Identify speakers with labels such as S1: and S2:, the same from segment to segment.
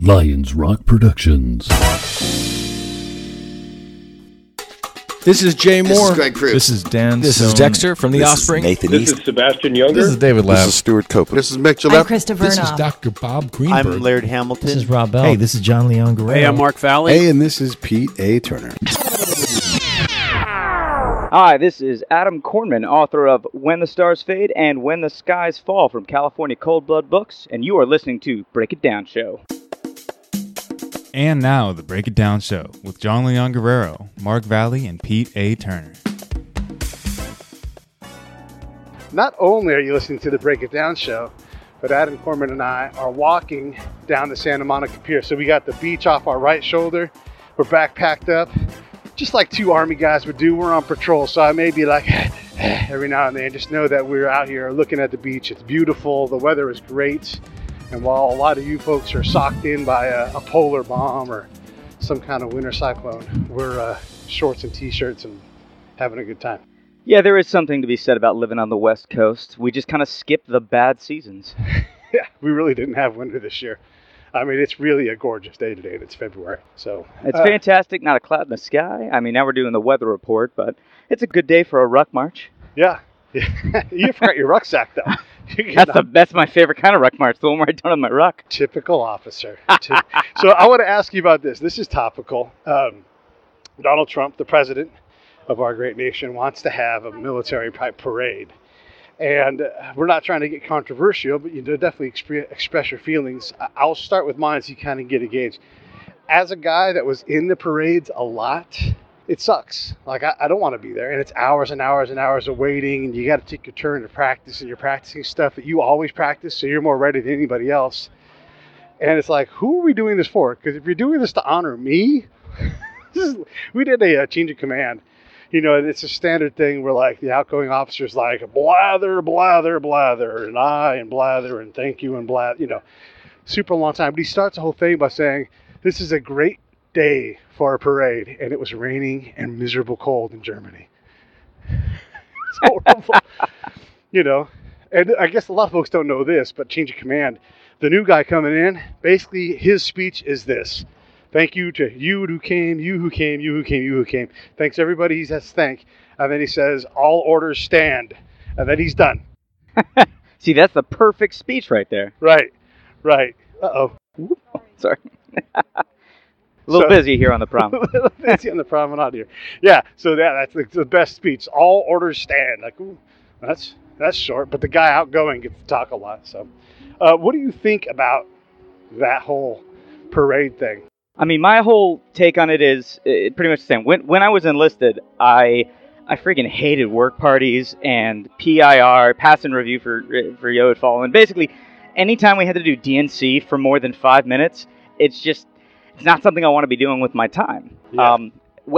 S1: Lions Rock Productions.
S2: This is Jay Moore.
S3: This is Greg Cruz.
S4: This is Dan.
S5: This
S4: Stone.
S5: is Dexter from The
S3: This
S5: Offspring.
S3: is Nathan
S6: This
S3: East.
S6: is Sebastian Younger.
S4: This is David Labb.
S7: This is Stuart Copeland.
S3: This is Mick
S8: I'm
S3: Gillette.
S8: Christopher
S2: This is
S8: Knopf.
S2: Dr. Bob Greenberg.
S9: I'm Laird Hamilton.
S10: This is Rob Bell.
S11: Hey, this is John Leon Guerrero.
S9: Hey, I'm Mark Valley.
S7: Hey, and this is Pete A. Turner.
S12: Hi, this is Adam Korenman, author of When the Stars Fade and When the Skies Fall from California Cold Blood Books, and you are listening to Break It Down Show.
S13: And now, the Break It Down Show with John Leon Guerrero, Mark Valley, and Pete A. Turner.
S14: Not only are you listening to the Break It Down Show, but Adam Korenman and I are walking down the Santa Monica Pier. So we got the beach off our right shoulder. We're backpacked up, just like two Army guys would do. We're on patrol, so I may be like every now and then. Just know that we're out here looking at the beach. It's beautiful. The weather is great. And while a lot of you folks are socked in by a polar bomb or some kind of winter cyclone, we're shorts and t-shirts and having a good time.
S12: Yeah, there is something to be said about living on the West Coast. We just kind of skip the bad seasons.
S14: Yeah, we really didn't have winter this year. I mean, it's really a gorgeous day today, and it's February. So
S12: It's fantastic, not a cloud in the sky. I mean, now we're doing the weather report, but it's a good day for a ruck march.
S14: Yeah. You forgot your rucksack, though.
S12: That's my favorite kind of ruck march, the one where I don't have my ruck.
S14: Typical officer. So I want to ask you about this. This is topical. Donald Trump, the president of our great nation, wants to have a military parade. And we're not trying to get controversial, but you definitely express your feelings. I'll start with mine so you kind of get a gauge. As a guy that was in the parades a lot, it sucks. Like, I don't want to be there. And it's hours and hours and hours of waiting, and you got to take your turn to practice, and you're practicing stuff that you always practice, so you're more ready than anybody else. And it's like, who are we doing this for? Because if you're doing this to honor me, we did a change of command. You know, and it's a standard thing where, like, the outgoing officer's like, blather, blather, blather, and blather, and thank you, and blather, you know, super long time. But he starts the whole thing by saying, this is a great day for a parade, and it was raining and miserable cold in Germany. It's horrible. You know, and I guess a lot of folks don't know this, but change of command, the new guy coming in, basically his speech is this: thank you to you who came, you who came, you who came, you who came. Thanks everybody he says thank. And then he says, all orders stand. And then he's done.
S12: See, that's the perfect speech right there.
S14: Right. Uh-oh.
S12: Sorry. A little busy here on the prom.
S14: A little busy on the promenade here. Yeah, so that's the best speech. All orders stand. Like, ooh, that's short, but the guy outgoing gets to talk a lot. So what do you think about that whole parade thing?
S12: I mean, my whole take on it is pretty much the same. When I was enlisted, I freaking hated work parties and PIR, pass and review for Yodfall. And basically, anytime we had to do DNC for more than 5 minutes, it's not something I want to be doing with my time.
S14: Yeah.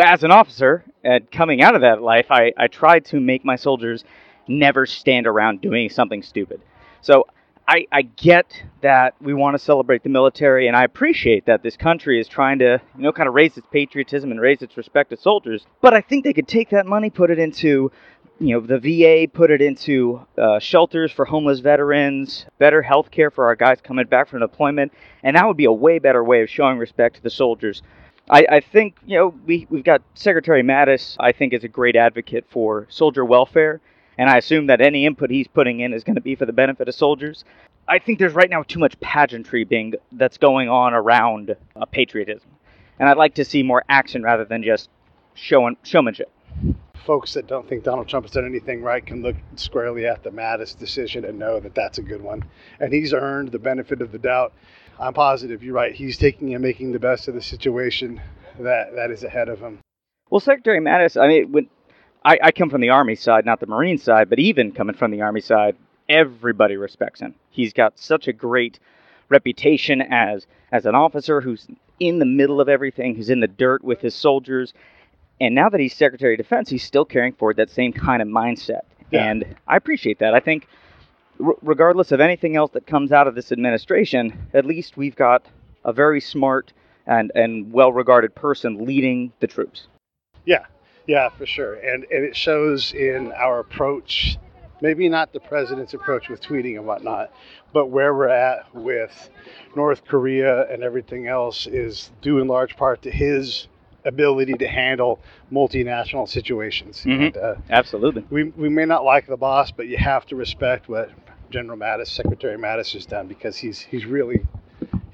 S12: As an officer, coming out of that life, I tried to make my soldiers never stand around doing something stupid. So I get that we want to celebrate the military, and I appreciate that this country is trying to, kind of raise its patriotism and raise its respect to soldiers. But I think they could take that money, put it into, the VA, put it into shelters for homeless veterans, better health care for our guys coming back from deployment, and that would be a way better way of showing respect to the soldiers. I think, we've got Secretary Mattis, I think, is a great advocate for soldier welfare. And I assume that any input he's putting in is going to be for the benefit of soldiers. I think there's right now too much pageantry that's going on around patriotism. And I'd like to see more action rather than just showmanship.
S14: Folks that don't think Donald Trump has done anything right can look squarely at the Mattis decision and know that that's a good one. And he's earned the benefit of the doubt. I'm positive you're right. He's taking and making the best of the situation that is ahead of him.
S12: Well, Secretary Mattis, I mean, I come from the Army side, not the Marine side, but even coming from the Army side, everybody respects him. He's got such a great reputation as an officer who's in the middle of everything, who's in the dirt with his soldiers. And now that he's Secretary of Defense, he's still carrying forward that same kind of mindset. Yeah. And I appreciate that. I think regardless of anything else that comes out of this administration, at least we've got a very smart and well-regarded person leading the troops.
S14: Yeah, for sure. And it shows in our approach maybe not the president's approach with tweeting and whatnot, but where we're at with North Korea and everything else is due in large part to his ability to handle multinational situations.
S12: Mm-hmm.
S14: And,
S12: Absolutely.
S14: we may not like the boss, but you have to respect what General Mattis, Secretary Mattis has done, because he's really,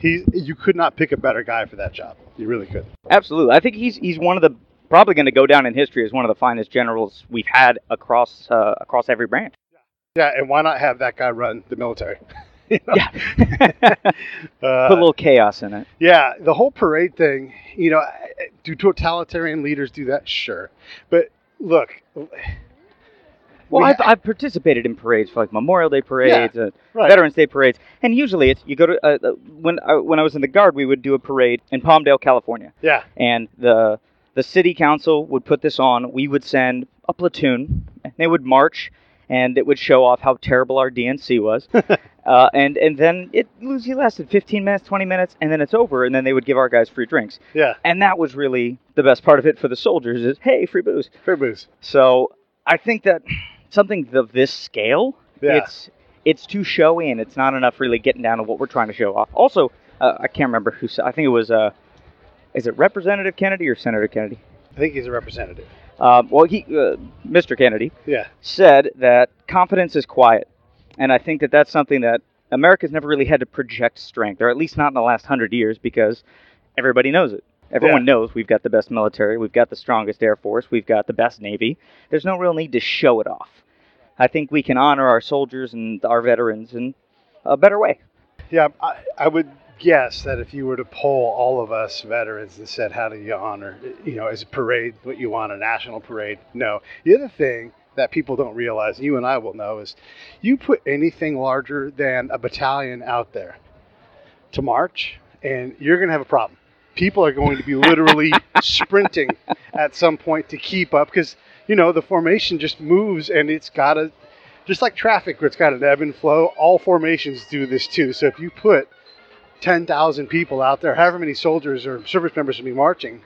S14: you could not pick a better guy for that job. You really could.
S12: Absolutely. I think he's one of the, probably going to go down in history as one of the finest generals we've had across every branch.
S14: Yeah, and why not have that guy run the military? You know?
S12: Yeah. Put a little chaos in it.
S14: Yeah, the whole parade thing, do totalitarian leaders do that? Sure. But look.
S12: Well, I've participated in parades for like Memorial Day parades,
S14: right.
S12: Veterans Day parades, and usually it's you go to when I was in the Guard, we would do a parade in Palmdale, California.
S14: Yeah.
S12: And the city council would put this on. We would send a platoon, and they would march, and it would show off how terrible our DNC was. And then it usually lasted 15 minutes, 20 minutes, and then it's over, and then they would give our guys free drinks.
S14: Yeah.
S12: And that was really the best part of it for the soldiers is, hey, free booze.
S14: Free booze.
S12: So I think that something of this scale, it's too showy, and it's not enough really getting down to what we're trying to show off. Also, I can't remember who said, I think it was, is it Representative Kennedy or Senator Kennedy?
S14: I think he's a representative.
S12: Mr. Kennedy said that confidence is quiet. And I think that that's something that America's never really had to project strength, or at least not in the last 100 years, because everybody knows it. Everyone knows we've got the best military, we've got the strongest Air Force, we've got the best Navy. There's no real need to show it off. I think we can honor our soldiers and our veterans in a better way.
S14: Yeah, I would guess that if you were to poll all of us veterans and said, how do you honor, as a parade, what you want, a national parade? No. The other thing that people don't realize, you and I will know, is you put anything larger than a battalion out there to march, and you're going to have a problem. People are going to be literally sprinting at some point to keep up, because, the formation just moves, and it's got to, just like traffic where it's got an ebb and flow, all formations do this too. So if you put 10,000 people out there, however many soldiers or service members will be marching,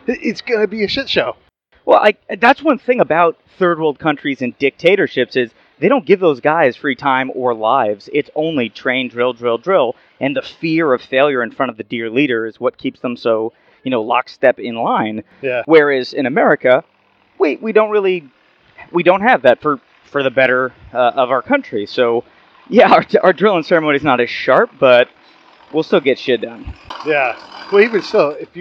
S14: it's going to be a shit show.
S12: Well, that's one thing about third world countries and dictatorships is they don't give those guys free time or lives. It's only train, drill, drill, drill. And the fear of failure in front of the dear leader is what keeps them so, lockstep in line.
S14: Yeah.
S12: Whereas in America, we don't have that for the better of our country. So, yeah, our drill and ceremony is not as sharp, but we'll still get shit done.
S14: Yeah. Well, even still, if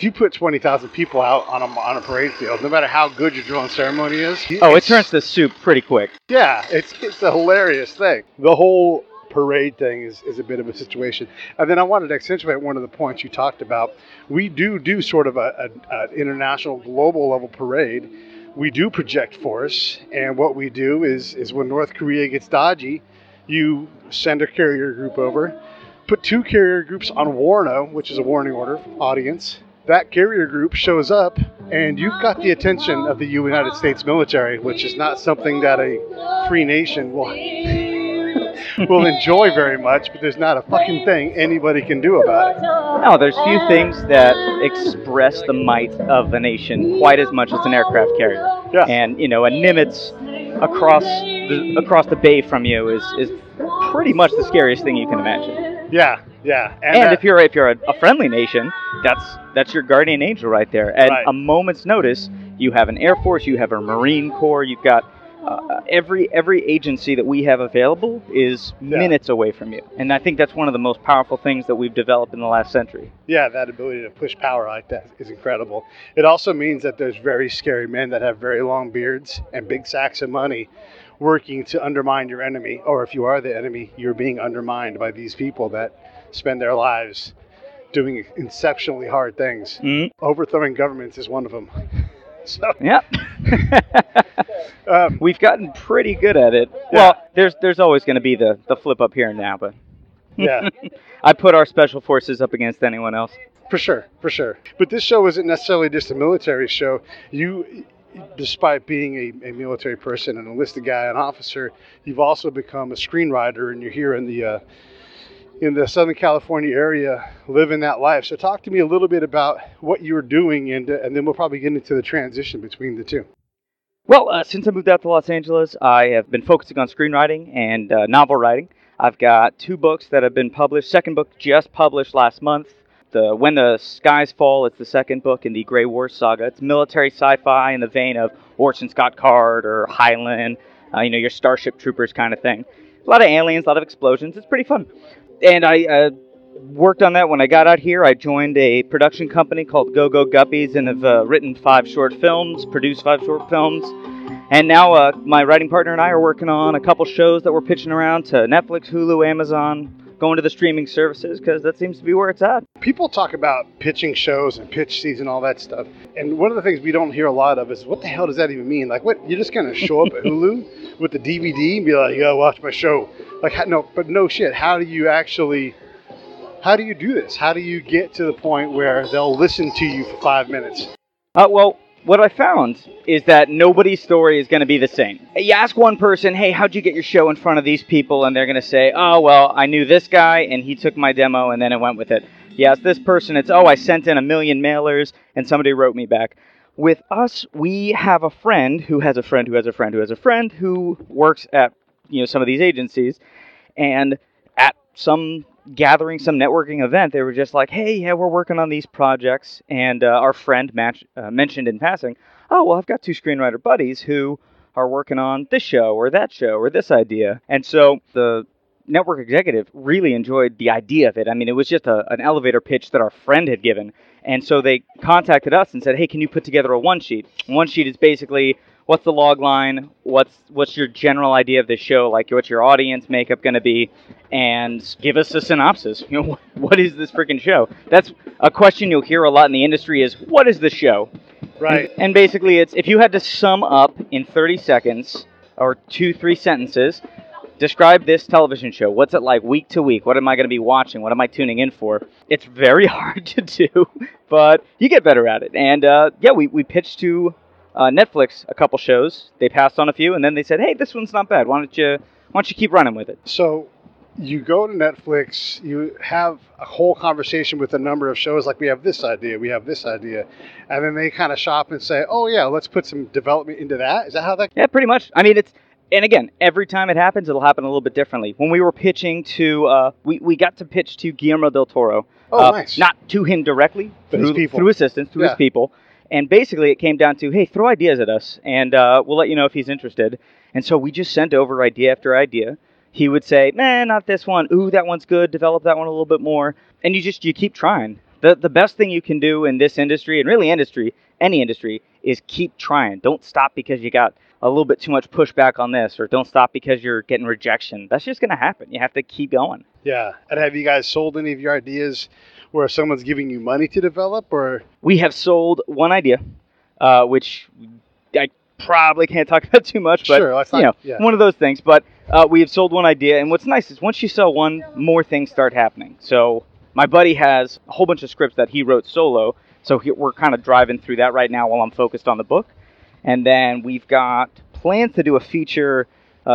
S14: you put 20,000 people out on a parade field, no matter how good your drill and ceremony is,
S12: it turns to soup pretty quick.
S14: Yeah, it's a hilarious thing. The whole parade thing is a bit of a situation. And then I wanted to accentuate one of the points you talked about. We do sort of an international, global level parade. We do project force, and what we do is when North Korea gets dodgy, you send a carrier group over, put 2 carrier groups on Warno, which is a warning order audience. That carrier group shows up, and you've got the attention of the United States military, which is not something that a free nation will enjoy very much, but there's not a fucking thing anybody can do about it.
S12: No, there's few things that express the might of a nation quite as much as an aircraft carrier.
S14: Yeah.
S12: And, a Nimitz across the bay from you is pretty much the scariest thing you can imagine.
S14: Yeah, yeah.
S12: And if you're a friendly nation, that's your guardian angel right there. At a moment's notice, you have an Air Force, you have a Marine Corps, you've got every agency that we have available is minutes away from you. And I think that's one of the most powerful things that we've developed in the last century.
S14: Yeah, that ability to push power like that is incredible. It also means that there's very scary men that have very long beards and big sacks of money working to undermine your enemy. Or if you are the enemy, you're being undermined by these people that spend their lives doing exceptionally hard things. Mm-hmm. Overthrowing governments is one of them. So,
S12: yep. We've gotten pretty good at it. Yeah. Well, there's always going to be the flip up here and now, but
S14: yeah,
S12: I put our special forces up against anyone else.
S14: For sure. But this show isn't necessarily just a military show. You, despite being a military person, an enlisted guy, an officer, you've also become a screenwriter, and you're here in the Southern California area living that life. So talk to me a little bit about what you're doing, and then we'll probably get into the transition between the two.
S12: Well, since I moved out to Los Angeles, I have been focusing on screenwriting and novel writing. I've got 2 books that have been published. Second book just published last month. When the Skies Fall, it's the second book in the Grey War saga. It's military sci-fi in the vein of Orson Scott Card or Highland, your Starship Troopers kind of thing. A lot of aliens, a lot of explosions. It's pretty fun. And I worked on that when I got out here. I joined a production company called Go Go Guppies and have written 5 short films, produced 5 short films. And now my writing partner and I are working on a couple shows that we're pitching around to Netflix, Hulu, Amazon, going to the streaming services because that seems to be where it's at.
S14: People talk about pitching shows and pitch season, all that stuff. And one of the things we don't hear a lot of is, what the hell does that even mean? Like, what? You're just going to show up at Hulu with the DVD and be like, you got to watch my show. Like, no shit. How do you do this? How do you get to the point where they'll listen to you for 5 minutes?
S12: Well, what I found is that nobody's story is going to be the same. You ask one person, hey, how'd you get your show in front of these people? And they're going to say, oh, well, I knew this guy, and he took my demo, and then it went with it. You ask this person, it's, oh, I sent in 1 million mailers, and somebody wrote me back. With us, we have a friend who has a friend who has a friend who has a friend who works at some of these agencies, and at some gathering, some networking event, they were just like, hey, yeah, we're working on these projects. And our friend mentioned in passing, oh, well, I've got 2 screenwriter buddies who are working on this show or that show or this idea. And so the network executive really enjoyed the idea of it. I mean, it was just an elevator pitch that our friend had given. And so they contacted us and said, hey, can you put together a one-sheet? One-sheet is basically, what's the log line? What's your general idea of the show? Like, what's your audience makeup going to be? And give us a synopsis. What is this freaking show? That's a question you'll hear a lot in the industry is, what is the show?
S14: Right.
S12: And basically, it's if you had to sum up in 30 seconds or 2-3 sentences, describe this television show. What's it like week to week? What am I going to be watching? What am I tuning in for? It's very hard to do, but you get better at it. And we pitched to Netflix a couple shows. They passed on a few, and then they said, hey, this one's not bad. Why don't you keep running with it?
S14: So you go to Netflix, you have a whole conversation with a number of shows, like we have this idea, and then they kind of shop and say, oh yeah, let's put some development into that. Is that how that?
S12: Yeah, pretty much. I mean, and again, every time it happens, it'll happen a little bit differently. When we were pitching to, we got to pitch to Guillermo del Toro.
S14: Oh, nice.
S12: Not to him directly,
S14: but
S12: through assistants, through his people. And basically, it came down to, hey, throw ideas at us, and we'll let you know if he's interested. And so we just sent over idea after idea. He would say, man, not this one. Ooh, that one's good. Develop that one a little bit more. And you keep trying. The best thing you can do in this industry, and really any industry, is keep trying. Don't stop because you got a little bit too much pushback on this, or don't stop because you're getting rejection. That's just going to happen. You have to keep going.
S14: Yeah. And have you guys sold any of your ideas where someone's giving you money to develop, or?
S12: We have sold one idea, which I probably can't talk about too much, but
S14: sure,
S12: one of those things. But we have sold one idea, and what's nice is once you sell one, more things start happening. So my buddy has a whole bunch of scripts that he wrote solo, so we're kind of driving through that right now while I'm focused on the book. And then we've got plans to do a feature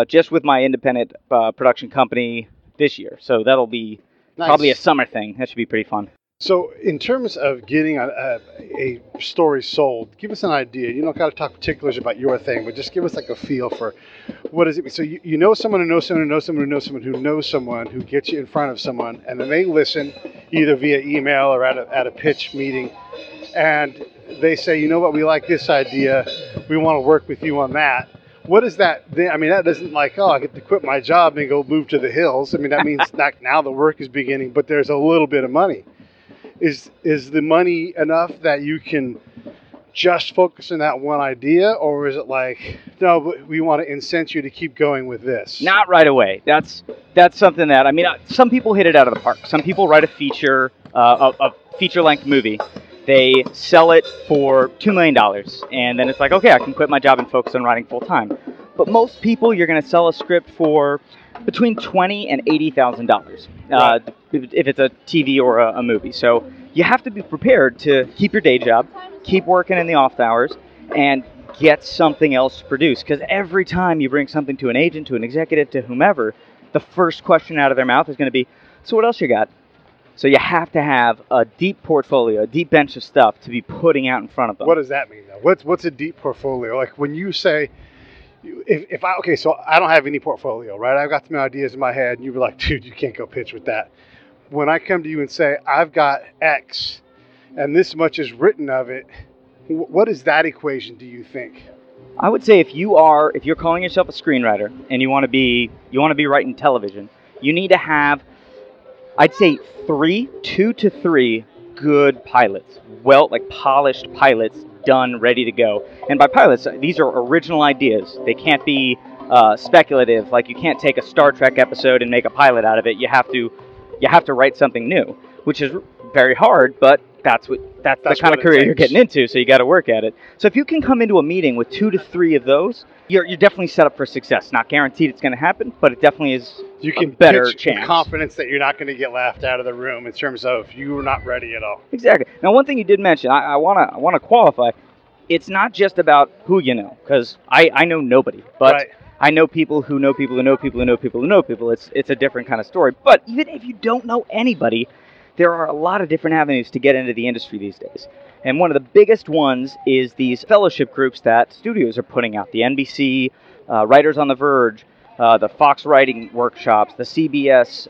S12: just with my independent production company this year. So that'll be probably a summer thing. That should be pretty fun.
S14: So in terms of getting a story sold, give us an idea. You don't got to talk particulars about your thing, but just give us like a feel for what does it mean. So you know someone who knows someone who knows someone who knows someone who knows someone who gets you in front of someone, and then they listen either via email or at a pitch meeting, and they say, you know what, we like this idea. We want to work with you on that. What is that? I mean, that doesn't like, oh, I get to quit my job and go move to the hills. I mean, that means now the work is beginning, but there's a little bit of money. Is the money enough that you can just focus on that one idea, or is it like, no, but we want to incent you to keep going with this?
S12: Not right away. That's something that, I mean, some people hit it out of the park. Some people write a feature-length movie. They sell it for $2 million, and then it's like, okay, I can quit my job and focus on writing full-time. But most people, you're going to sell a script for between $20,000 and $80,000 if it's a TV or a movie. So you have to be prepared to keep your day job, keep working in the off hours, and get something else to produce. Because every time you bring something to an agent, to an executive, to whomever, the first question out of their mouth is going to be, so what else you got? So you have to have a deep portfolio, a deep bench of stuff to be putting out in front of them.
S14: What does that mean, though? What's a deep portfolio? Like when you say, so I don't have any portfolio, right? I've got some ideas in my head, and you were like, dude, you can't go pitch with that. When I come to you and say, I've got X, and this much is written of it, what is that equation, do you think?
S12: I would say if you're calling yourself a screenwriter and you want to be writing television, you need to have, I'd say 2 to 3 good pilots, polished pilots done, ready to go. And by pilots, these are original ideas. They can't be speculative. Like you can't take a Star Trek episode and make a pilot out of it. You have to write something new, which is very hard, but that's the kind of career you're getting into, so you got to work at it. So if you can come into a meeting with 2 to 3 of those, you're definitely set up for success. Not guaranteed it's going to happen, but it definitely is
S14: you can
S12: a better
S14: pitch
S12: chance.
S14: With confidence that you're not going to get laughed out of the room in terms of you were not ready at all.
S12: Exactly. Now, one thing you did mention, I want to qualify. It's not just about who you know, because I know nobody, but
S14: right.
S12: I know people who know people who know people who know people who know people. It's a different kind of story. But even if you don't know anybody, there are a lot of different avenues to get into the industry these days. And one of the biggest ones is these fellowship groups that studios are putting out. The NBC, Writers on the Verge, the Fox Writing Workshops, the CBS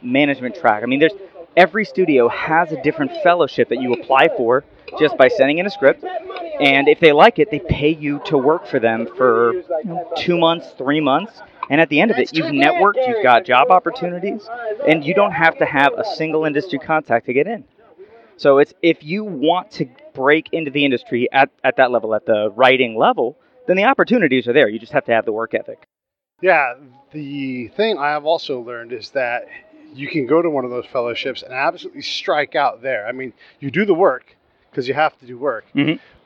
S12: Management Track. I mean, every studio has a different fellowship that you apply for just by sending in a script. And if they like it, they pay you to work for them for 2 months, 3 months. And at the end of it, you've networked, you've got job opportunities, and you don't have to have a single industry contact to get in. So if you want to break into the industry at that level, at the writing level, then the opportunities are there. You just have to have the work ethic.
S14: Yeah, the thing I have also learned is that you can go to one of those fellowships and absolutely strike out there. I mean, you do the work because you have to do work,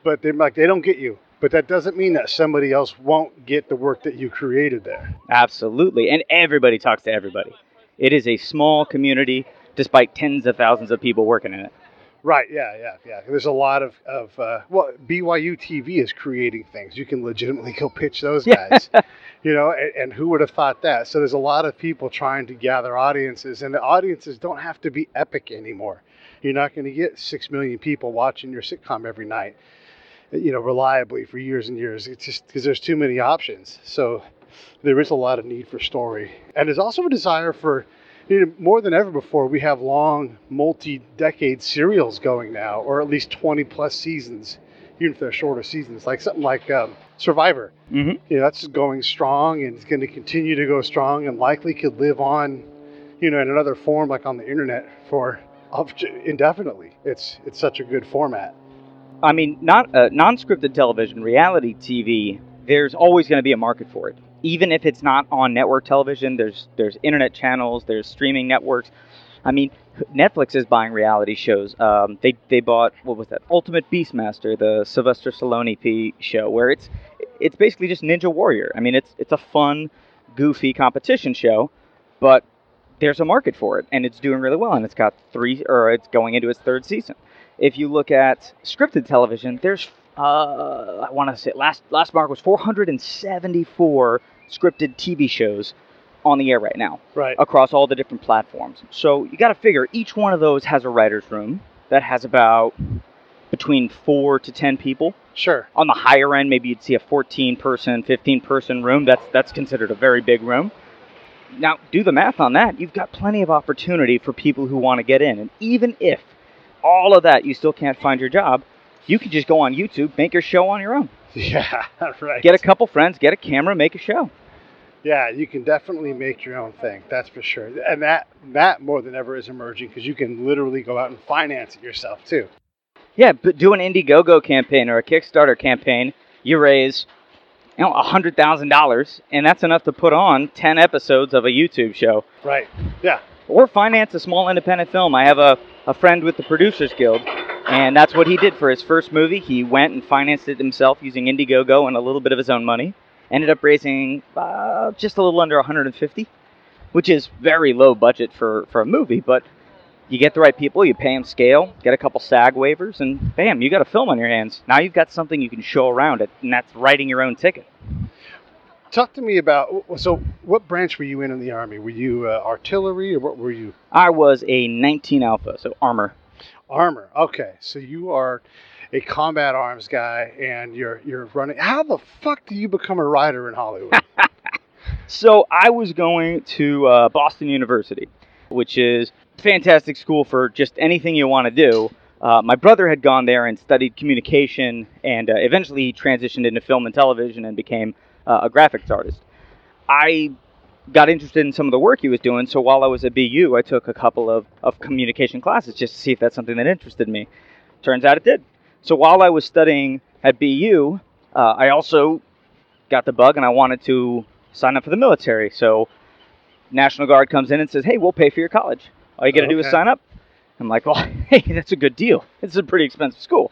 S14: but they don't get you. But that doesn't mean that somebody else won't get the work that you created there.
S12: Absolutely, and everybody talks to everybody. It is a small community, despite tens of thousands of people working in it.
S14: Right, yeah. There's a lot of BYU TV is creating things. You can legitimately go pitch those guys, and who would have thought that? So there's a lot of people trying to gather audiences, and the audiences don't have to be epic anymore. You're not going to get 6 million people watching your sitcom every night, reliably for years and years. It's just because there's too many options. So there is a lot of need for story. And there's also a desire for, more than ever before, we have long, multi-decade serials going now, or at least 20-plus seasons, even if they're shorter seasons, like something like Survivor. Mm-hmm. That's going strong, and it's going to continue to go strong, and likely could live on, in another form, like on the internet, for indefinitely. It's such a good format.
S12: I mean, not non-scripted television, reality TV, there's always going to be a market for it. Even if it's not on network television, there's internet channels, there's streaming networks. I mean, Netflix is buying reality shows. They bought, what was that, Ultimate Beastmaster, the Sylvester Stallone show, where it's basically just Ninja Warrior. I mean, it's a fun, goofy competition show, but there's a market for it, and it's doing really well, and it's going into its 3rd season. If you look at scripted television, there's I want to say last mark was 474 scripted TV shows on the air right now,
S14: right,
S12: across all the different platforms. So you got to figure each one of those has a writer's room that has about between 4 to 10 people.
S14: Sure.
S12: On the higher end, maybe you'd see a 14-person, 15-person room. That's considered a very big room. Now, do the math on that. You've got plenty of opportunity for people who want to get in. And even if all of that, you still can't find your job, you can just go on YouTube, make your show on your own.
S14: Yeah, right.
S12: Get a couple friends, get a camera, make a show.
S14: Yeah, you can definitely make your own thing. That's for sure. And that more than ever is emerging because you can literally go out and finance it yourself too.
S12: Yeah, but do an Indiegogo campaign or a Kickstarter campaign. You raise, $100,000, and that's enough to put on 10 episodes of a YouTube show.
S14: Right. Yeah.
S12: Or finance a small independent film. I have a friend with the Producers Guild, and that's what he did for his first movie. He went and financed it himself using Indiegogo and a little bit of his own money. Ended up raising just a little under $150, which is very low budget for a movie, but you get the right people, you pay them scale, get a couple SAG waivers, and bam, you got a film on your hands. Now you've got something you can show around it, and that's writing your own ticket.
S14: talk to me about, so what branch were you in the Army? Were you artillery, or what were you?
S12: I was a 19 Alpha, so armor.
S14: Armor. Okay, so you are a combat arms guy, and you're running. How the fuck do you become a writer in Hollywood?
S12: So I was going to Boston University, which is a fantastic school for just anything you want to do. My brother had gone there and studied communication, and eventually he transitioned into film and television and became a graphics artist. I got interested in some of the work he was doing, so while I was at BU, I took a couple of communication classes just to see if that's something that interested me. Turns out it did. So while I was studying at BU, I also got the bug and I wanted to sign up for the military. So National Guard comes in and says, hey, we'll pay for your college. All you got to do is sign up. I'm like, well, hey, that's a good deal. It's a pretty expensive school.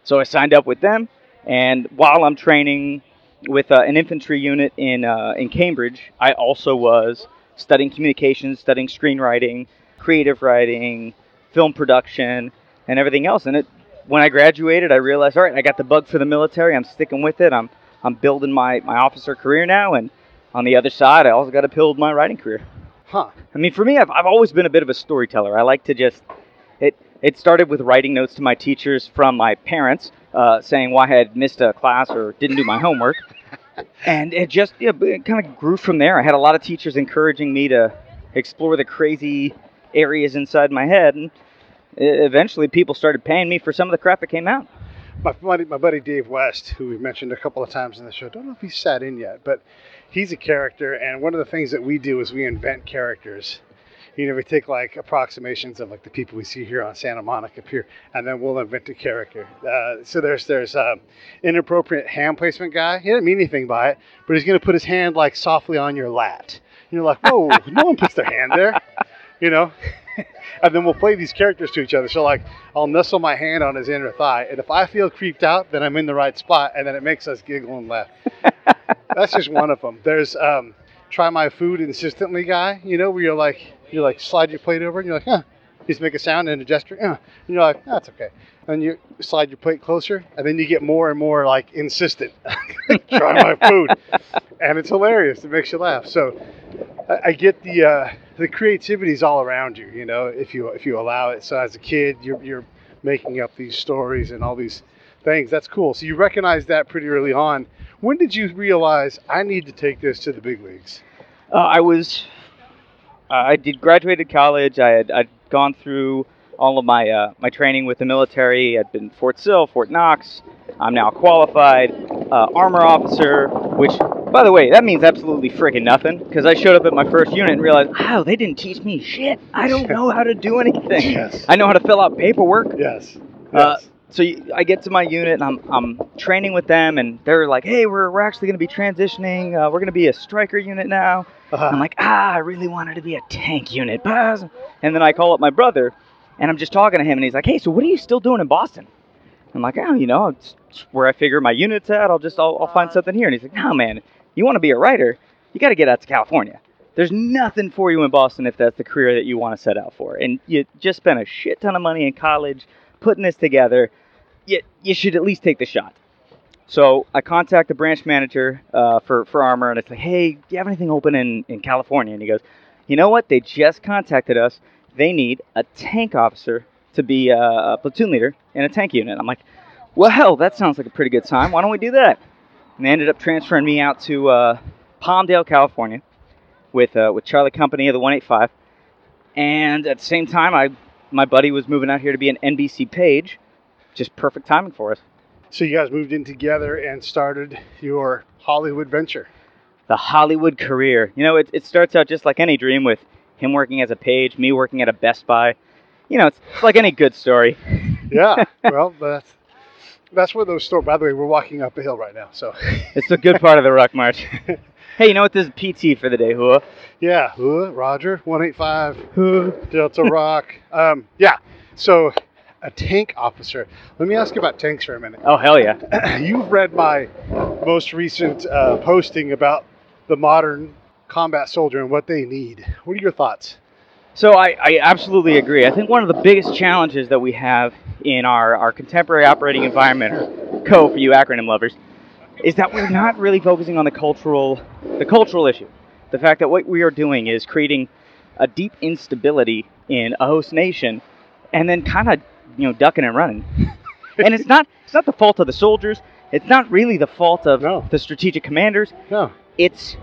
S12: So I signed up with them, and while I'm training with an infantry unit in Cambridge, I also was studying communications, studying screenwriting, creative writing, film production, and everything else. And when I graduated, I realized, all right, I got the bug for the military. I'm sticking with it. I'm building my officer career now, and on the other side, I also got to build my writing career.
S14: Huh.
S12: I mean, for me, I've always been a bit of a storyteller. I like to just, it started with writing notes to my teachers from my parents, saying why I had missed a class or didn't do my homework. And it just, it kind of grew from there. I had a lot of teachers encouraging me to explore the crazy areas inside my head. And eventually people started paying me for some of the crap that came out.
S14: My buddy Dave West, who we've mentioned a couple of times in the show, don't know if he's sat in yet, but he's a character, and one of the things that we do is we invent characters. We take like approximations of like the people we see here on Santa Monica Pier, and then we'll invent a character. So there's inappropriate hand placement guy. He didn't mean anything by it, but he's going to put his hand like softly on your lat. And you're like, whoa, no one puts their hand there, And then we'll play these characters to each other. So like, I'll nestle my hand on his inner thigh, and if I feel creeped out, then I'm in the right spot, and then it makes us giggle and laugh. That's just one of them. There's try my food insistently guy, where you're like slide your plate over, and you're like, huh. You just make a sound and a gesture, and you're like, that's okay. And you slide your plate closer, and then you get more and more like insistent. Try my food, and it's hilarious. It makes you laugh. So I get the creativity's all around you, if you allow it. So as a kid, you're making up these stories and all these things. That's cool. So you recognize that pretty early on. When did you realize I need to take this to the big leagues?
S12: I graduated college. I'd gone through all of my training with the military. I'd been Fort Sill, Fort Knox. I'm now a qualified armor officer, which, by the way, that means absolutely freaking nothing, because I showed up at my first unit and realized, wow, they didn't teach me shit. I don't know how to do anything.
S14: Yes.
S12: I know how to fill out paperwork.
S14: Yes.
S12: So I get to my unit, and I'm training with them, and they're like, hey, we're actually going to be transitioning. We're going to be a striker unit now. I'm like, I really wanted to be a tank unit. And then I call up my brother, and I'm just talking to him, and he's like, hey, so what are you still doing in Boston? I'm like, it's where I figure my unit's at. I'll find something here. And he's like, no, man, you want to be a writer, you got to get out to California. There's nothing for you in Boston if that's the career that you want to set out for. And you just spent a shit ton of money in college putting this together. You should at least take the shot. So I contact the branch manager for Armor, and it's like, hey, do you have anything open in California? And he goes, you know what? They just contacted us. They need a tank officer to be a platoon leader in a tank unit. I'm like, well, hell, that sounds like a pretty good time. Why don't we do that? And they ended up transferring me out to Palmdale, California, with Charlie Company of the 185. And at the same time, my buddy was moving out here to be an NBC page. Just perfect timing for us.
S14: So you guys moved in together and started your Hollywood venture.
S12: The Hollywood career. It starts out just like any dream, with him working as a page, me working at a Best Buy. It's like any good story.
S14: Yeah, well, that's where those stories. By the way, we're walking up a hill right now, so
S12: it's a good part of the Rock March. Hey, you know what? This is PT for the day, Hua.
S14: Yeah, Hua, Roger, 185, Delta Rock. Yeah, so a tank officer. Let me ask you about tanks for a minute.
S12: Oh, hell yeah.
S14: You've read my most recent posting about the modern combat soldier and what they need. What are your thoughts?
S12: So I absolutely agree. I think one of the biggest challenges that we have in our contemporary operating environment, or CO for you acronym lovers, is that we're not really focusing on the cultural issue. The fact that what we are doing is creating a deep instability in a host nation, and then kind of ducking and running. And it's not the fault of the soldiers. It's not really the fault of the strategic commanders.
S14: No.
S12: It's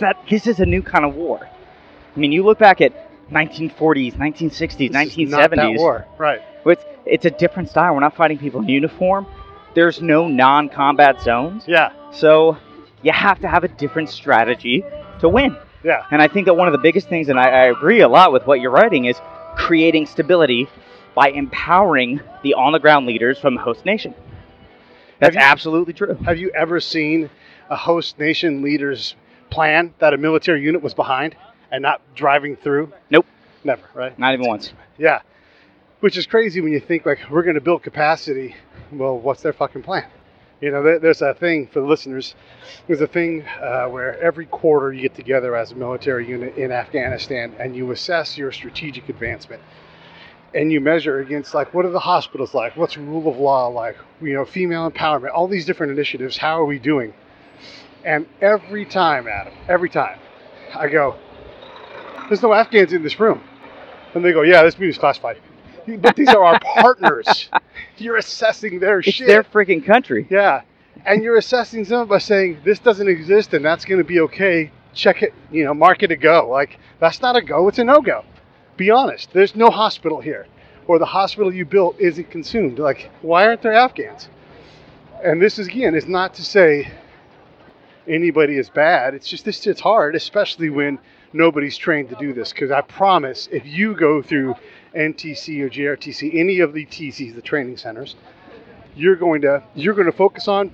S12: that this is a new kind of war. I mean, you look back at 1940s, 1960s, 1970s.
S14: Not that war, right?
S12: It's a different style. We're not fighting people in uniform. There's no non-combat zones.
S14: Yeah.
S12: So you have to have a different strategy to win.
S14: Yeah.
S12: And I think that one of the biggest things, and I agree a lot with what you're writing, is creating stability by empowering the on-the-ground leaders from the host nation. That's absolutely true.
S14: Have you ever seen a host nation leader's plan that a military unit was behind and not driving through?
S12: Nope.
S14: Never, right?
S12: Not even once.
S14: Yeah. Which is crazy when you think, like, we're going to build capacity. Well, what's their fucking plan? There's a thing for the listeners. There's a thing where every quarter you get together as a military unit in Afghanistan and you assess your strategic advancement. And you measure against, like, what are the hospitals like? What's rule of law like? Female empowerment, all these different initiatives. How are we doing? And every time, Adam, I go, there's no Afghans in this room. And they go, yeah, this meeting's classified. But these are our partners. You're assessing their shit.
S12: It's their freaking country.
S14: Yeah. And you're assessing them by saying, this doesn't exist and that's going to be okay. Check it, mark it a go. Like, that's not a go, it's a no-go. Be honest. There's no hospital here. Or the hospital you built isn't consumed. Like, why aren't there Afghans? And this is, again, is not to say anybody is bad. It's just this shit's hard, especially when nobody's trained to do this. Because I promise, if you go through NTC or JRTC, any of the TCs, the training centers, you're going to focus on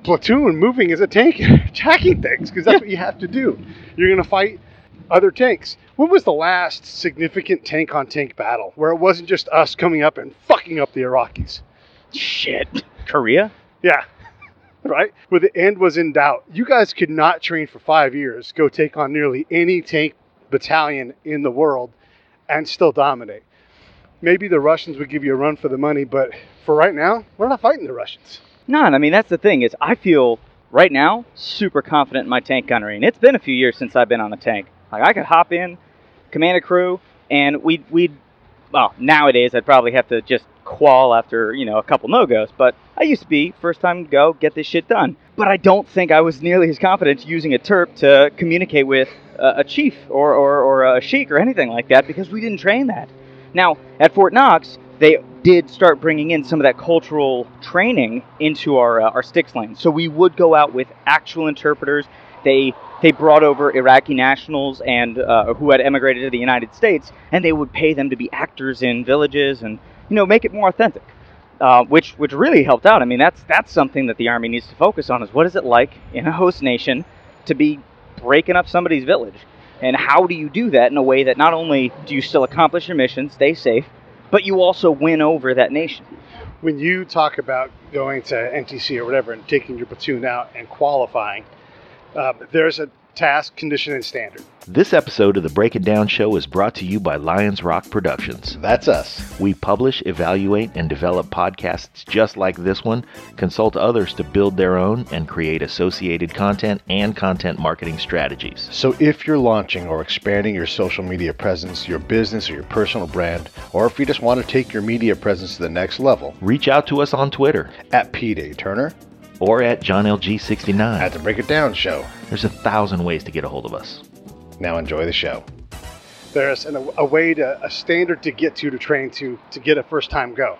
S14: platoon moving as a tank, attacking things, because that's what you have to do. You're going to fight other tanks. When was the last significant tank-on-tank battle where it wasn't just us coming up and fucking up the Iraqis?
S12: Shit. Korea?
S14: Yeah. Right? Where the end was in doubt. You guys could not train for 5 years, go take on nearly any tank battalion in the world, and still dominate. Maybe the Russians would give you a run for the money, but for right now, we're not fighting the Russians.
S12: No, I mean, that's the thing, is I feel right now super confident in my tank gunnery. And it's been a few years since I've been on a tank. Like, I could hop in, command a crew, and well, nowadays I'd probably have to just qual after, a couple no-goes. But I used to be first time go, get this shit done. But I don't think I was nearly as confident using a terp to communicate with a chief or a sheik or anything like that, because we didn't train that. Now, at Fort Knox, they did start bringing in some of that cultural training into our sticks lane. So we would go out with actual interpreters. They brought over Iraqi nationals and who had emigrated to the United States, and they would pay them to be actors in villages and make it more authentic, which really helped out. I mean, that's something that the Army needs to focus on, is what is it like in a host nation to be breaking up somebody's village, and how do you do that in a way that not only do you still accomplish your mission, stay safe, but you also win over that nation.
S14: When you talk about going to NTC or whatever and taking your platoon out and qualifying, there's a task, condition, and standard.
S3: This episode of the Break It Down Show is brought to you by Lions Rock Productions.
S7: That's us.
S3: We publish, evaluate, and develop podcasts just like this one, consult others to build their own, and create associated content and content marketing strategies.
S7: So if you're launching or expanding your social media presence, your business, or your personal brand, or if you just want to take your media presence to the next level,
S3: reach out to us on Twitter
S7: at Pete A. Turner
S3: or at JohnLG69.
S7: at the Break It Down Show.
S3: There's 1,000 ways to get a hold of us.
S7: Now enjoy the show.
S14: There's a standard to get to train to get a first time go.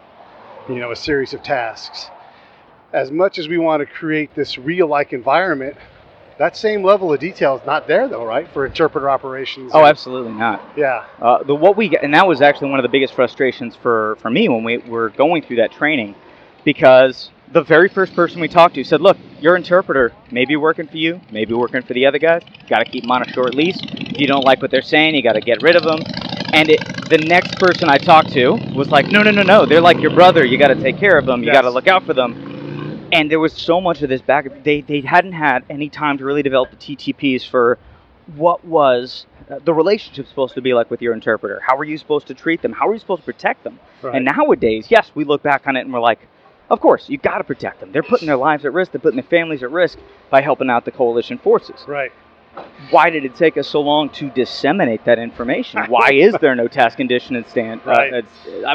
S14: A series of tasks. As much as we want to create this real-like environment, that same level of detail is not there, though, right? For interpreter operations.
S12: Oh, absolutely not.
S14: Yeah.
S12: And that was actually one of the biggest frustrations for me when we were going through that training, because the very first person we talked to said, look, your interpreter may be working for you, maybe working for the other guys. You got to keep them on a short leash. If you don't like what they're saying, you got to get rid of them. And the next person I talked to was like, no, they're like your brother. You got to take care of them. You got to look out for them. And there was so much of this back. They hadn't had any time to really develop the TTPs for what was the relationship supposed to be like with your interpreter. How were you supposed to treat them? How were you supposed to protect them? Right. And nowadays, yes, we look back on it and we're like, Of course, you've got to protect them. They're putting their lives at risk. They're putting their families at risk by helping out the coalition forces.
S14: Right.
S12: Why did it take us so long to disseminate that information? Why is there no task condition and stand?
S14: Right.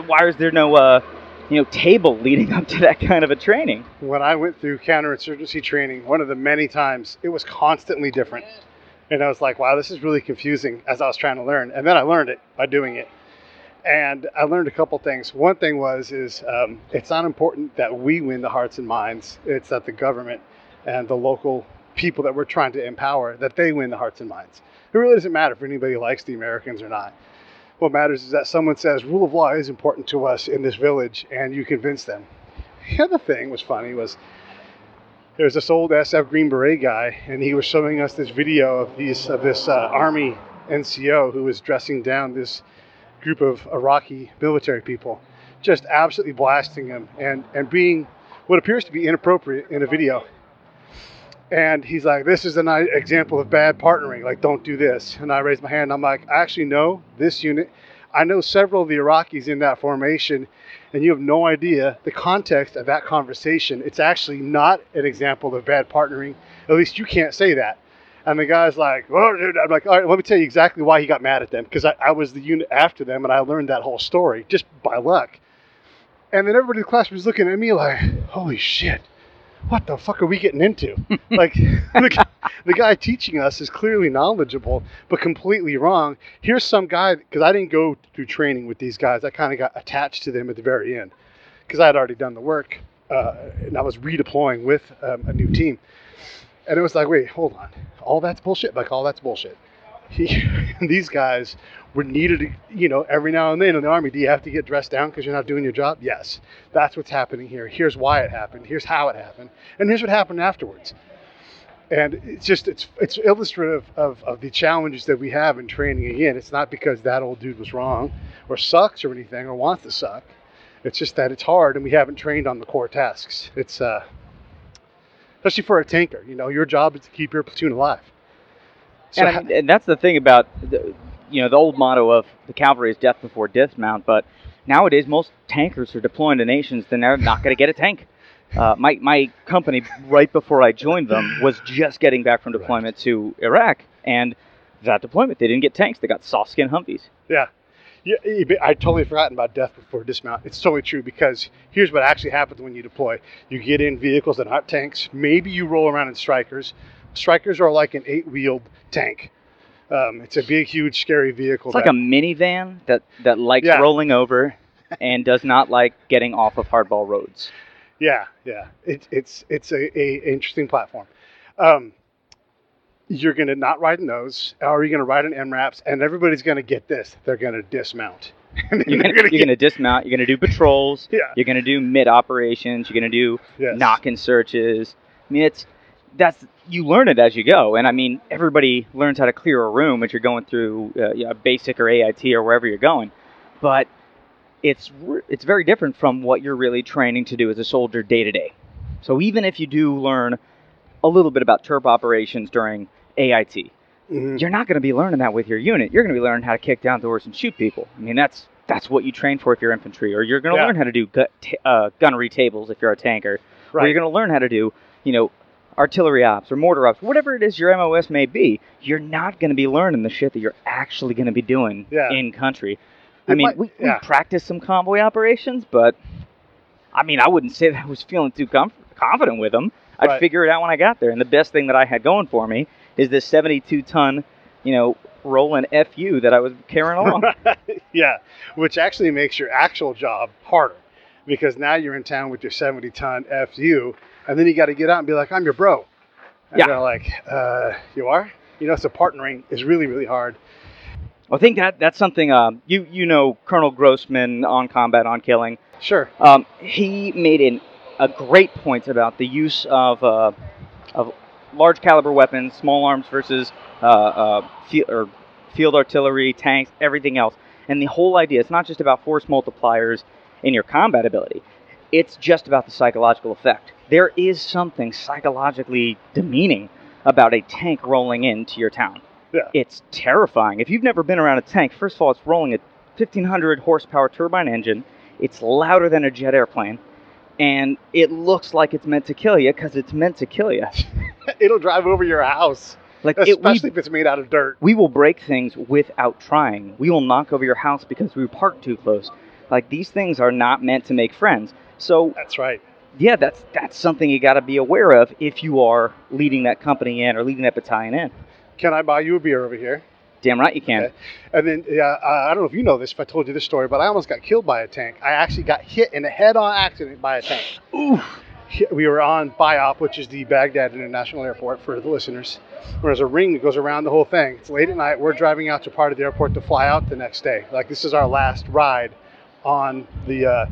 S12: Why is there no table leading up to that kind of a training?
S14: When I went through counterinsurgency training, one of the many times, it was constantly different. And I was like, wow, this is really confusing as I was trying to learn. And then I learned it by doing it. And I learned a couple things. One thing is it's not important that we win the hearts and minds. It's that the government and the local people that we're trying to empower, that they win the hearts and minds. It really doesn't matter if anybody likes the Americans or not. What matters is that someone says rule of law is important to us in this village, and you convince them. The other thing was funny was there's this old SF Green Beret guy, and he was showing us this video of this Army NCO who was dressing down this group of Iraqi military people, just absolutely blasting them and being what appears to be inappropriate in a video. And he's like, this is an example of bad partnering. Like, don't do this. And I raised my hand. I'm like, I actually know this unit. I know several of the Iraqis in that formation, and you have no idea the context of that conversation. It's actually not an example of bad partnering. At least you can't say that. And the guy's like, oh, dude. I'm like, all right, let me tell you exactly why he got mad at them. Because I was the unit after them, and I learned that whole story just by luck. And then everybody in the class was looking at me like, holy shit. What the fuck are we getting into? Like, the guy teaching us is clearly knowledgeable, but completely wrong. Here's some guy, because I didn't go through training with these guys. I kind of got attached to them at the very end because I had already done the work, and I was redeploying with a new team. And it was like, wait, hold on. All that's bullshit? Like, all that's bullshit. These guys were needed, every now and then in the Army. Do you have to get dressed down because you're not doing your job? Yes. That's what's happening here. Here's why it happened. Here's how it happened. And here's what happened afterwards. And it's illustrative of the challenges that we have in training. Again, it's not because that old dude was wrong or sucks or anything or wants to suck. It's just that it's hard and we haven't trained on the core tasks. It's especially for a tanker. Your job is to keep your platoon alive. So
S12: and that's the thing about the old motto of the cavalry is death before dismount. But nowadays, most tankers are deploying to nations, then they're not going to get a tank. My company, right before I joined them, was just getting back from deployment to Iraq, and that deployment, they didn't get tanks. They got soft-skin Humvees.
S14: Yeah, I totally forgotten about death before dismount. It's totally true, because here's what actually happens when you deploy. You get in vehicles that aren't tanks. Maybe you roll around in Strikers. Strikers are like an 8-wheeled tank. It's a big, huge, scary vehicle.
S12: It's like a minivan that likes rolling over and does not like getting off of hardball roads.
S14: Yeah. It's a interesting platform. You're going to not ride in those, or you're going to ride in MRAPs, and everybody's going to get this. They're going to dismount.
S12: You're going to dismount. You're going to do patrols.
S14: Yeah.
S12: You're going to do mid operations. You're going to do knock-in searches. I mean, you learn it as you go. And I mean, everybody learns how to clear a room as you're going through basic or AIT or wherever you're going. But it's very different from what you're really training to do as a soldier day to day. So even if you do learn a little bit about TERP operations during AIT, you're not going to be learning that with your unit. You're going to be learning how to kick down doors and shoot people. I mean, that's what you train for if you're infantry, or you're going to learn how to do gunnery tables if you're a tanker, or you're going to learn how to do, artillery ops or mortar ops, whatever it is your MOS may be. You're not going to be learning the shit that you're actually going to be doing in country. We practiced some convoy operations, but I wouldn't say that I was feeling too confident with them. I'd figure it out when I got there. And the best thing that I had going for me is this 72-ton, rolling FU that I was carrying along.
S14: Yeah, which actually makes your actual job harder, because now you're in town with your 70-ton FU, and then you got to get out and be like, I'm your bro. And they're like, you are? So partnering is really, really hard.
S12: I think that's something, Colonel Grossman on Combat, on Killing.
S14: Sure.
S12: He made a great point about the use of large caliber weapons, small arms versus field artillery, tanks, everything else. And the whole idea, it's not just about force multipliers in your combat ability. It's just about the psychological effect. There is something psychologically demeaning about a tank rolling into your town.
S14: Yeah.
S12: It's terrifying. If you've never been around a tank, first of all, it's rolling a 1,500 horsepower turbine engine. It's louder than a jet airplane. and it looks like it's meant to kill you because it's meant to kill you.
S14: It'll drive over your house,
S12: Like
S14: especially if it's made out of dirt.
S12: We will break things without trying. We will knock over your house because we parked too close. Like, these things are not meant to make friends. So
S14: That's right.
S12: yeah, that's something you got to be aware of if you are leading that company in or leading that battalion in.
S14: Can I buy you a beer over here?
S12: Damn right you can.
S14: Okay. And then, I don't know if you know this, if I told you this story, but I almost got killed by a tank. I actually got hit in a head-on accident by a tank.
S12: Oof.
S14: We were on BIOP, which is the Baghdad International Airport for the listeners. There's a ring that goes around the whole thing. It's late at night. We're driving out to part of the airport to fly out the next day. Like, this is our last ride on the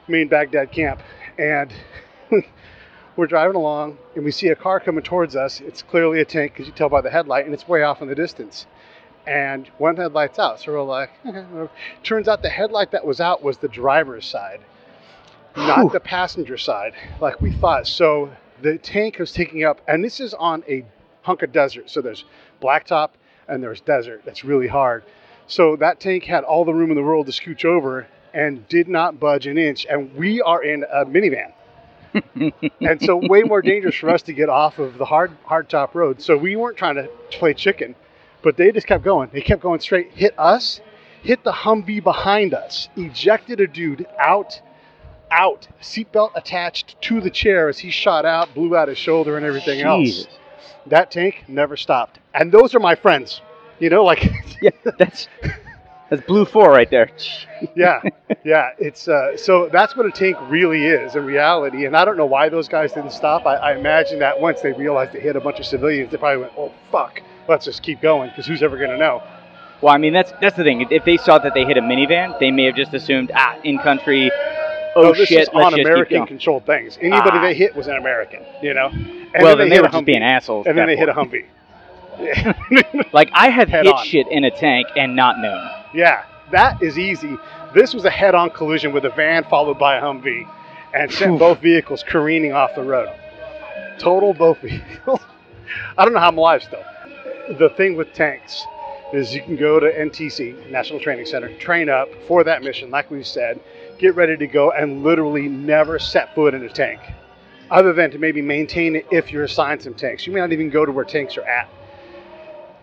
S14: main Baghdad camp. And we're driving along, and we see a car coming towards us. It's clearly a tank, because you tell by the headlight, and it's way off in the distance. And one headlight's out, so we're like, turns out the headlight that was out was the driver's side, not the passenger side, like we thought. So the tank was taking up, and this is on a hunk of desert, so there's blacktop and there's desert. That's really hard. So that tank had all the room in the world to scooch over and did not budge an inch, and we are in a minivan. And so way more dangerous for us to get off of the hard top road. So we weren't trying to play chicken, but they just kept going. They kept going straight, hit us, hit the Humvee behind us, ejected a dude out, seatbelt attached to the chair as he shot out, blew out his shoulder and everything else. That tank never stopped. And those are my friends, you know, like.
S12: Yeah, that's Blue 4 right there.
S14: yeah. It's so that's what a tank really is in reality. And I don't know why those guys didn't stop. I imagine that once they realized they hit a bunch of civilians, they probably went, "Oh fuck, let's just keep going," because who's ever going to know?
S12: Well, I mean, that's the thing. If they saw that they hit a minivan, they may have just assumed, in country. Oh
S14: this
S12: shit!
S14: is on American-controlled things. Anybody they hit was an American, you know. And
S12: well, then they were just being assholes.
S14: And then they hit a Humvee.
S12: Like, I have hit
S14: on.
S12: shit in a tank and not known.
S14: Yeah, that is easy. This was a head-on collision with a van followed by a Humvee, and sent both vehicles careening off the road. Total both vehicles. I don't know how I'm alive still. The thing with tanks is you can go to NTC, National Training Center, train up for that mission, like we said, get ready to go, and literally never set foot in a tank, other than to maybe maintain it if you're assigned some tanks. You may not even go to where tanks are at.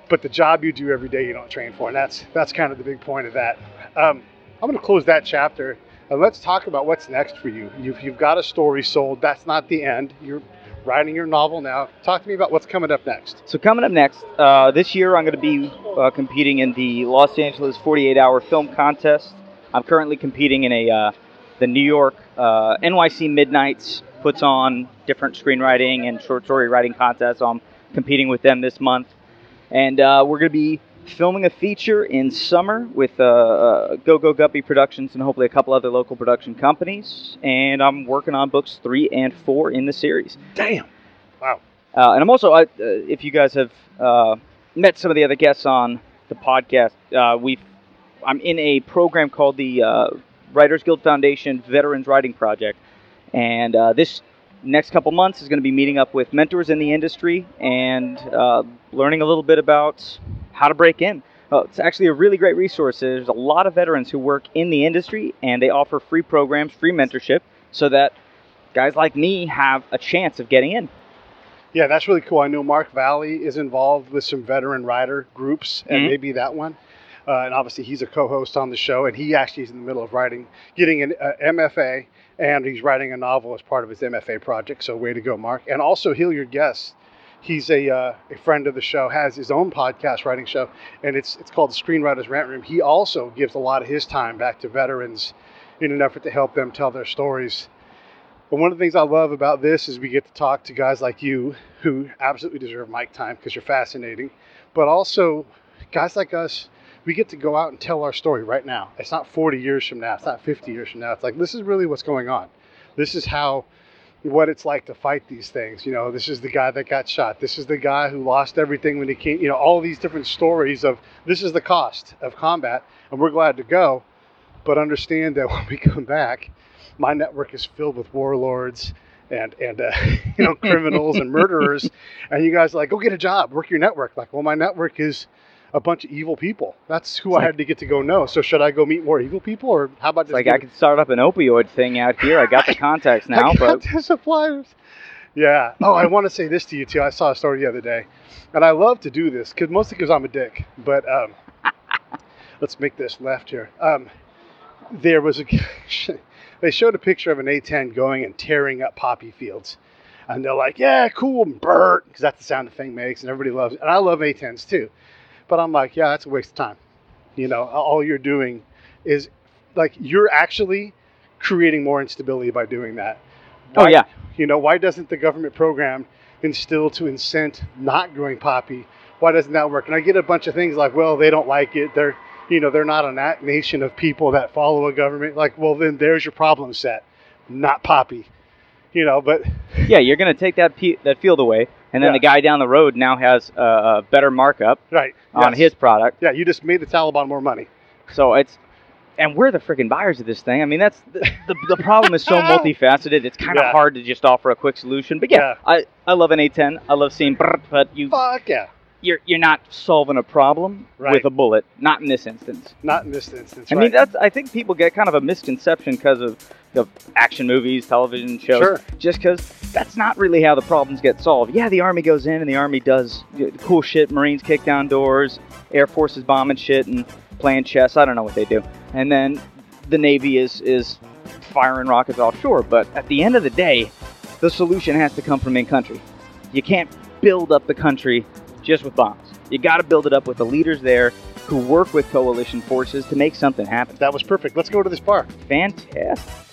S14: But the job you do every day, you don't train for, and that's kind of the big point of that. I'm going to close that chapter, and let's talk about what's next for you. You've got a story sold. That's not the end. You're writing your novel now. Talk to me about what's coming up next.
S12: So coming up next, this year I'm going to be competing in the Los Angeles 48-hour film contest. I'm currently competing in the New York NYC Midnights puts on different screenwriting and short story writing contests. So I'm competing with them this month. And we're going to be filming a feature in summer with Go Guppy Productions and hopefully a couple other local production companies. And I'm working on books 3 and 4 in the series.
S14: Damn. Wow.
S12: And I'm also, if you guys have met some of the other guests on the podcast, I'm in a program called the Writers Guild Foundation Veterans Writing Project. And this next couple months is going to be meeting up with mentors in the industry and learning a little bit about how to break in. It's actually a really great resource. There's a lot of veterans who work in the industry, and they offer free programs, free mentorship, so that guys like me have a chance of getting in.
S14: Yeah, that's really cool. I know Mark Valley is involved with some veteran writer groups, and maybe that one. And obviously he's a co-host on the show, and he actually is in the middle of getting an MFA, and he's writing a novel as part of his MFA project. So way to go, Mark. And also Hilliard Guest. He's a friend of the show, has his own podcast writing show, and it's called the Screenwriters Rant Room. He also gives a lot of his time back to veterans in an effort to help them tell their stories. But one of the things I love about this is we get to talk to guys like you who absolutely deserve mic time because you're fascinating, but also guys like us. We get to go out and tell our story right now. It's not 40 years from now. It's not 50 years from now. It's like, this is really what's going on. This is what it's like to fight these things. You know, this is the guy that got shot. This is the guy who lost everything when he came, you know, all these different stories of this is the cost of combat. And we're glad to go, but understand that when we come back, my network is filled with warlords and you know, criminals and murderers. And you guys are like, go get a job, work your network. Like, well, my network is a bunch of evil people. That's who I had to get to go know. So should I go meet more evil people, or how about
S12: It's like I could start up an opioid thing out here. I got the contacts now,
S14: I got
S12: but
S14: the suppliers. Yeah. Oh, I want to say this to you too. I saw a story the other day, and I love to do this mostly because I'm a dick. But let's make this left here. There was they showed a picture of an A10 going and tearing up poppy fields. And they're like, yeah, cool, Bert, because that's the sound the thing makes, and everybody loves it. And I love A10s too. But I'm like, yeah, that's a waste of time. You know, all you're doing is, like, you're actually creating more instability by doing that. Why,
S12: yeah.
S14: You know, why doesn't the government program instill to incent not growing poppy? Why doesn't that work? And I get a bunch of things like, well, they don't like it. They're not a nation of people that follow a government. Like, well, then there's your problem set, not poppy. You know, but
S12: yeah, you're going to take that field away, and then the guy down the road now has a better markup on his product.
S14: Yeah, you just made the Taliban more money.
S12: So and we're the freaking buyers of this thing. I mean, that's the problem is so multifaceted. It's kind of hard to just offer a quick solution. But I love an A10. I love seeing, but
S14: fuck yeah.
S12: You're not solving a problem with a bullet. Not in this instance.
S14: Not in this instance.
S12: I mean, I think people get kind of a misconception because of action movies, television shows.
S14: Sure.
S12: Just because that's not really how the problems get solved. Yeah, the Army goes in and the Army does cool shit. Marines kick down doors. Air Force is bombing shit and playing chess. I don't know what they do. And then the Navy is firing rockets offshore. But at the end of the day, the solution has to come from in-country. You can't build up the country just with bombs. You got to build it up with the leaders there who work with coalition forces to make something happen.
S14: That was perfect. Let's go to this bar.
S12: Fantastic.